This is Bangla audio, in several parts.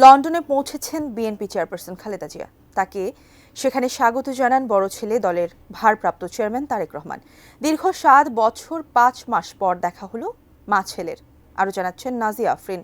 লন্ডনে পৌঁছেছেন বিএনপি চেয়ারপারসন খালেদা জিয়া। তাকে সেখানে স্বাগত জানান বড় ছেলে দলের ভারপ্রাপ্ত চেয়ারম্যান তারেক রহমান। দীর্ঘ 7 বছর 5 মাস পর দেখা হলো মা ছেলের। আরও জানাচ্ছেন নাজিয়া আফরিন।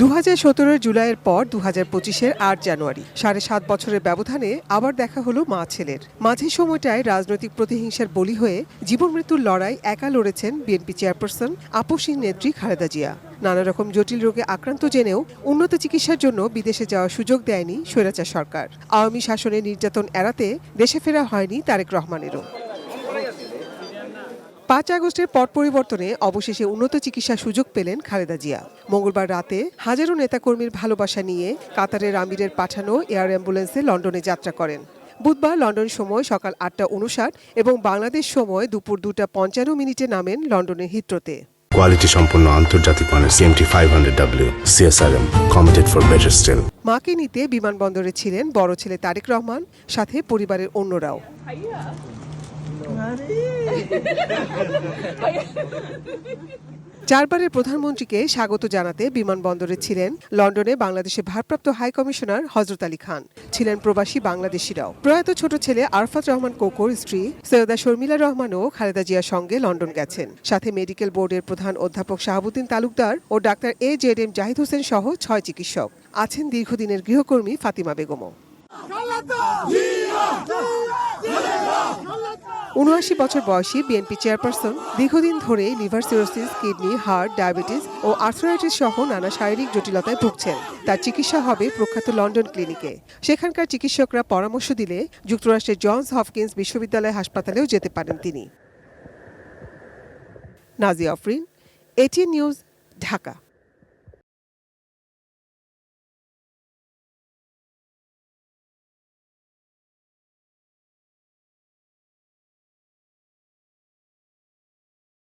2017 জুলাইয়ের পর 2025-এর 8 জানুয়ারি 7.5 বছরের ব্যবধানে আবার দেখা হলো মা ছেলের। মাঝে সময়টায় রাজনৈতিক প্রতিহিংসার বলি হয়ে জীবন মৃত্যুর লড়াই একা লড়েছেন বিএনপি চেয়ারপারসন আপসী নেত্রী খালেদা জিয়া। নানা রকম জটিল রোগে আক্রান্ত জেনেও উন্নত চিকিৎসার জন্য বিদেশে যাওয়ার সুযোগ দেয়নি স্বৈরাচার সরকার। আওয়ামী শাসনের নির্যাতন এড়াতে দেশে ফেরা হয়নি তারেক রহমানেরও। 5 আগস্টের পট পরিবর্তনে অবশেষে উন্নত চিকিৎসার সুযোগ পেলেন খালেদা জিয়া। মঙ্গলবার রাতে হাজারো নেতাকর্মীর ভালোবাসা নিয়ে কাতারের আমিরের পাঠানো এয়ার অ্যাম্বুলেন্সে লন্ডনে যাত্রা করেন। বুধবার লন্ডন সময় সকাল 8:59 এবং বাংলাদেশ সময় দুপুর 2:55 নামেন লন্ডনের হিথ্রোতে। কোয়ালিটি সম্পন্ন আন্তর্জাতিক মানের CMT 500W CSRM committed for better still. মাকে নিতে বিমানবন্দরে ছিলেন বড় ছেলে তারেক রহমান, সাথে পরিবারের অন্যরাও। চারবারের প্রধানমন্ত্রীকে স্বাগত জানাতে বিমানবন্দরে ছিলেন লন্ডনে বাংলাদেশের ভারপ্রাপ্ত হাই কমিশনার হযরত আলী খান, ছিলেন প্রবাসী বাংলাদেশিরাও। প্রয়াত ছোট ছেলে আরফাত রহমান কোকোর স্ত্রী সৈয়দা শর্মিলা রহমানও খালেদা জিয়ার সঙ্গে লন্ডন গেছেন। সাথে মেডিকেল বোর্ডের প্রধান অধ্যাপক শাহাবুদ্দিন তালুকদার ও ডাক্তার AJM জাহিদ হোসেন সহ 6 চিকিৎসক। আছেন দীর্ঘদিনের গৃহকর্মী ফাতিমা বেগমও। ৭৯ বছর বয়সী বিএনপি চেয়ারপারসন দীর্ঘদিন ধরে liver cirrhosis, kidney, heart, diabetes ও আর্থ্রাইটিস সহ নানা শারীরিক জটিলতায় ভুগছেন। তার চিকিৎসা হবে প্রখ্যাত লন্ডন ক্লিনিকে। সেখানকার চিকিৎসকরা পরামর্শ দিলে যুক্তরাষ্ট্রের জনস হপকিন্স বিশ্ববিদ্যালয় হাসপাতালেও যেতে পারেন তিনি। Nazia Afrin, ATN news, Dhaka.